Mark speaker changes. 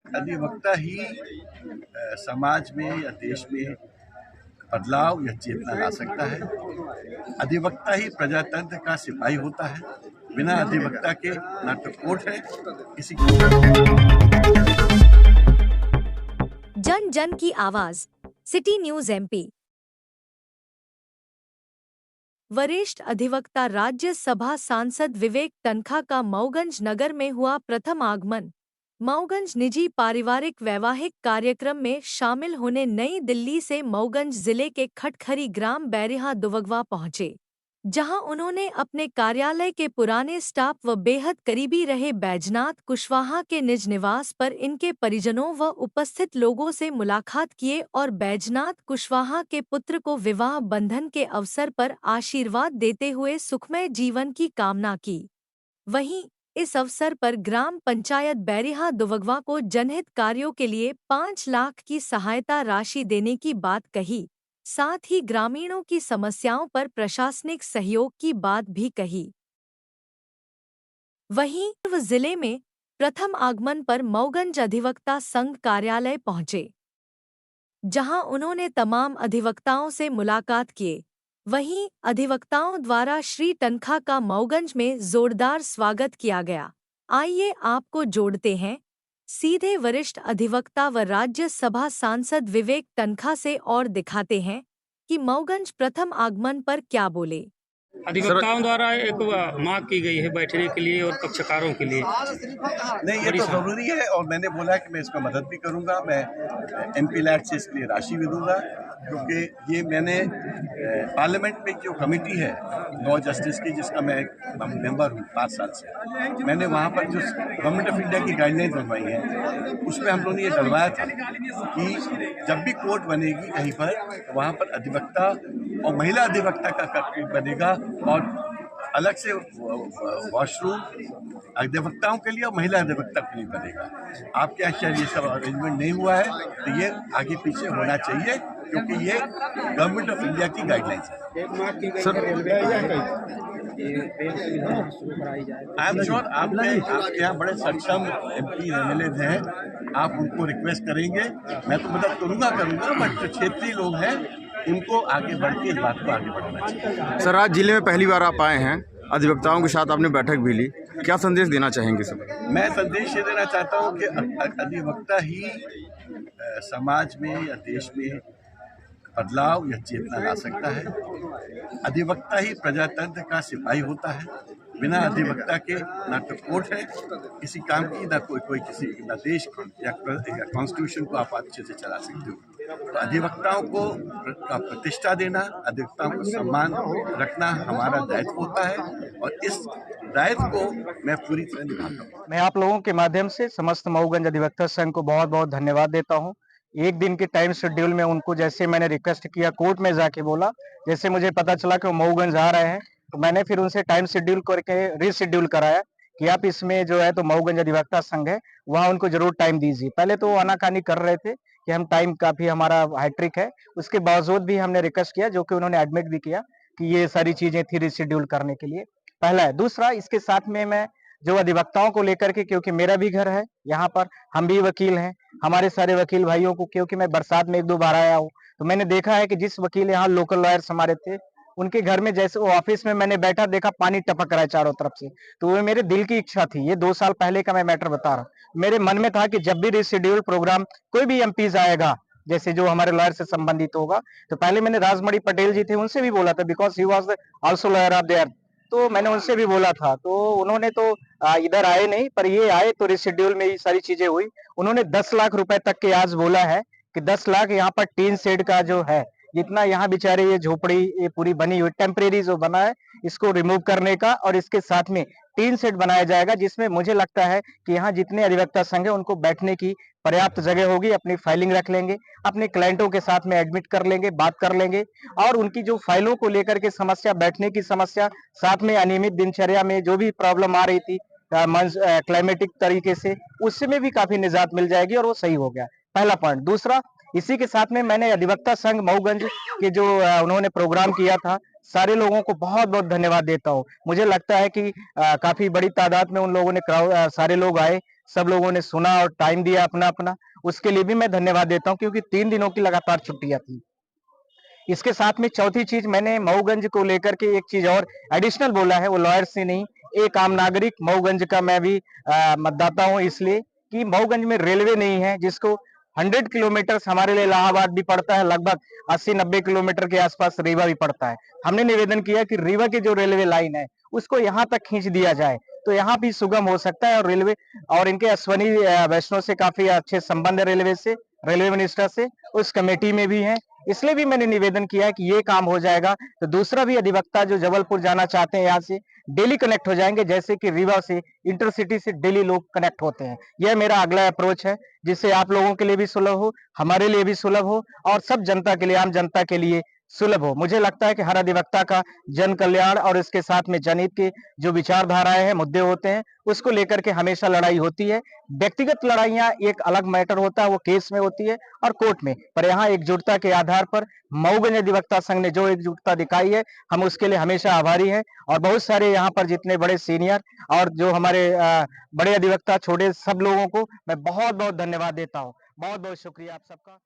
Speaker 1: अधिवक्ता ही समाज में या देश में बदलाव या चेतना ला सकता है। अधिवक्ता ही प्रजातंत्र का सिपाही होता है। बिना अधिवक्ता के ना तो कोर्ट है किसी।
Speaker 2: जन जन की आवाज, सिटी न्यूज एमपी। वरिष्ठ अधिवक्ता राज्यसभा सांसद विवेक तन्खा का मऊगंज नगर में हुआ प्रथम आगमन। मऊगंज निजी पारिवारिक वैवाहिक कार्यक्रम में शामिल होने नई दिल्ली से मऊगंज जिले के खटखरी ग्राम बैरिहा दुवगवा पहुंचे, जहां उन्होंने अपने कार्यालय के पुराने स्टाफ व बेहद करीबी रहे बैजनाथ कुशवाहा के निज निवास पर इनके परिजनों व उपस्थित लोगों से मुलाकात किए और बैजनाथ कुशवाहा के पुत्र को विवाह बंधन के अवसर पर आशीर्वाद देते हुए सुखमय जीवन की कामना की। वहीं इस अवसर पर ग्राम पंचायत बैरिहा दुवगवा को जनहित कार्यों के लिए 5 लाख की सहायता राशि देने की बात कही। साथ ही ग्रामीणों की समस्याओं पर प्रशासनिक सहयोग की बात भी कही। वहीं जिले में प्रथम आगमन पर मऊगंज अधिवक्ता संघ कार्यालय पहुंचे, जहां उन्होंने तमाम अधिवक्ताओं से मुलाकात किए। वहीं अधिवक्ताओं द्वारा श्री तन्खा का मऊगंज में जोरदार स्वागत किया गया। आइए आपको जोड़ते हैं सीधे वरिष्ठ अधिवक्ता व राज्यसभा सांसद विवेक तन्खा से और दिखाते हैं कि मऊगंज प्रथम आगमन पर क्या बोले।
Speaker 3: अधिवक्ताओं द्वारा एक मांग की गई है बैठने के लिए और पक्षकारों के लिए।
Speaker 1: नहीं, ये तो ज़रूरी है और मैंने बोला कि मैं इसमें मदद भी करूंगा। मैं एमपी लैट से इसके लिए राशि भी दूंगा, क्योंकि ये मैंने पार्लियामेंट में जो कमेटी है लॉ जस्टिस की, जिसका मैं मेंबर हूँ 5 साल से, मैंने वहाँ पर जो गवर्नमेंट ऑफ इंडिया की गाइडलाइंस बनवाई है उसमें हम लोगों ने ये डलवाया था कि जब भी कोर्ट बनेगी कहीं पर, वहाँ पर अधिवक्ता और महिला अधिवक्ता का कोर्ट बनेगा और अलग से वॉशरूम अधिवक्ताओं के लिए और महिला अधिवक्ता के लिए बनेगा। आपके यहाँ शायद ये सब अरेंजमेंट नहीं हुआ है, तो ये आगे पीछे होना चाहिए, क्योंकि ये गवर्नमेंट ऑफ इंडिया की गाइडलाइंस है। आई एम श्योर आपके यहाँ बड़े सक्षम एमपी एमएलए हैं, आप उनको रिक्वेस्ट करेंगे, मैं तो मदद करूंगा, बट जो क्षेत्रीय लोग हैं उनको आगे बढ़ के इस बात को आगे बढ़ाना चाहिए।
Speaker 4: सर, आज जिले में पहली बार आप आए हैं, अधिवक्ताओं के साथ आपने बैठक भी ली, क्या संदेश देना चाहेंगे सर?
Speaker 1: मैं संदेश ये देना चाहता हूँ कि अधिवक्ता ही समाज में या देश में बदलाव या चेतना ला सकता है। अधिवक्ता ही प्रजातंत्र का सिपाही होता है। बिना अधिवक्ता के ना तो कोर्ट है किसी काम की, ना कोई किसी ना देश या कॉन्स्टिट्यूशन को आप अच्छे से चला सकते हो। तो अधिवक्ताओं को प्रतिष्ठा देना, अधिवक्ताओं को सम्मान रखना हमारा दायित्व होता है और इस दायित्व को मैं पूरी तरह निभाता हूँ।
Speaker 5: मैं आप लोगों के माध्यम से समस्त मऊगंज अधिवक्ता संघ को बहुत बहुत धन्यवाद देता हूँ। एक दिन के टाइम शेड्यूल में उनको जैसे मैंने रिक्वेस्ट किया, कोर्ट में जाके बोला, जैसे मुझे पता चला कि वो मऊगंज आ रहे हैं, तो मैंने फिर उनसे टाइम शेड्यूल करके रीशेड्यूल कराया कि आप इसमें जो है तो मऊगंज अधिवक्ता संघ है वहाँ उनको जरूर टाइम दीजिए। पहले तो वो आनाकानी कर रहे थे कि हम टाइम काफी हमारा हैट्रिक है, उसके बावजूद भी हमने रिक्वेस्ट किया, जो कि उन्होंने एडमिट भी किया कि ये सारी चीजें थी रीशेड्यूल करने के लिए। पहला है। दूसरा, इसके साथ में मैं जो अधिवक्ताओं को लेकर के, क्योंकि मेरा भी घर है यहाँ पर, हम भी वकील हैं, हमारे सारे वकील भाइयों को, क्योंकि मैं बरसात में 1-2 बार आया हूँ, तो मैंने देखा है कि जिस वकील यहाँ लोकल लॉयर्स हमारे थे, उनके घर में जैसे वो ऑफिस में मैंने बैठा देखा पानी टपक रहा है चारों तरफ से, तो वो मेरे दिल की इच्छा थी। ये 2 साल पहले का मैं मैटर बता रहा हूँ। मेरे मन में था कि जब भी रिशेड्यूल प्रोग्राम कोई भी एमपीज आएगा, जैसे जो हमारे लॉयर से संबंधित होगा, तो पहले मैंने राजमणि पटेल जी थे उनसे भी बोला था, because he was also lawyer of their, तो मैंने उनसे भी बोला था, तो उन्होंने तो इधर आए नहीं, पर ये आए तो रिशेड्यूल में ये सारी चीजें हुई। उन्होंने 10 लाख रुपए तक के आज बोला है कि 10 लाख यहाँ पर टीन शेड का जो है, जितना यहाँ बेचारे ये झोपड़ी ये पूरी बनी हुई टेम्परेरी जो बना है, इसको रिमूव करने का और इसके साथ में टीन शेड बनाया जाएगा, जिसमें मुझे लगता है कि यहाँ जितने अधिवक्ता संघ है उनको बैठने की पर्याप्त जगह होगी, अपनी फाइलिंग रख लेंगे, अपने क्लाइंटों के साथ में एडमिट कर लेंगे, बात कर लेंगे, और उनकी जो फाइलों को लेकर के समस्या, बैठने की समस्या, साथ में अनियमित दिनचर्या में जो भी प्रॉब्लम आ रही थी क्लाइमेटिक तरीके से, उसमें भी काफी निजात मिल जाएगी और वो सही हो गया। पहला पॉइंट। दूसरा, इसी के साथ में मैंने अधिवक्ता संघ मऊगंज के जो उन्होंने प्रोग्राम किया था, सारे लोगों को बहुत बहुत धन्यवाद देता हूँ। मुझे लगता है कि काफी बड़ी तादाद में उन लोगों ने सारे लोग आए, सब लोगों ने सुना और टाइम दिया अपना अपना, उसके लिए भी मैं धन्यवाद देता हूँ, क्योंकि 3 दिनों की लगातार छुट्टियाँ थी। इसके साथ में चौथी चीज मैंने मऊगंज को लेकर के एक चीज और एडिशनल बोला है, वो लॉयर से नहीं, एक आम नागरिक मऊगंज का मैं भी मतदाता हूँ, इसलिए कि मऊगंज में रेलवे नहीं है, जिसको 100 किलोमीटर हमारे लिए इलाहाबाद भी पड़ता है, लगभग 80-90 किलोमीटर के आसपास रीवा भी पड़ता है। हमने निवेदन किया कि रीवा की जो रेलवे लाइन है उसको यहाँ तक खींच दिया जाए, तो यहाँ भी सुगम हो सकता है। और रेलवे और इनके अश्वनी वैष्णव से काफी अच्छे संबंध है, रेलवे से, रेलवे मिनिस्टर से, उस कमेटी में भी है, इसलिए भी मैंने निवेदन किया है कि ये काम हो जाएगा तो दूसरा भी अधिवक्ता जो जबलपुर जाना चाहते हैं यहाँ से डेली कनेक्ट हो जाएंगे, जैसे कि रीवा से इंटरसिटी से डेली लोग कनेक्ट होते हैं। यह मेरा अगला अप्रोच है, जिससे आप लोगों के लिए भी सुलभ हो, हमारे लिए भी सुलभ हो और सब जनता के लिए, आम जनता के लिए सुलभ हो। मुझे लगता है कि हर अधिवक्ता का जन कल्याण और इसके साथ में जनहित की जो विचारधाराएं हैं, मुद्दे होते हैं, उसको लेकर के हमेशा लड़ाई होती है। व्यक्तिगत लड़ाइयां एक अलग मैटर होता है, वो केस में होती है और कोर्ट में, पर यहाँ एकजुटता के आधार पर मऊगंज अधिवक्ता संघ ने जो एकजुटता दिखाई है, हम उसके लिए हमेशा आभारी हैं। और बहुत सारे यहाँ पर जितने बड़े सीनियर और जो हमारे बड़े अधिवक्ता, छोटे, सब लोगों को मैं बहुत बहुत धन्यवाद देता हूँ। बहुत बहुत शुक्रिया आप सबका।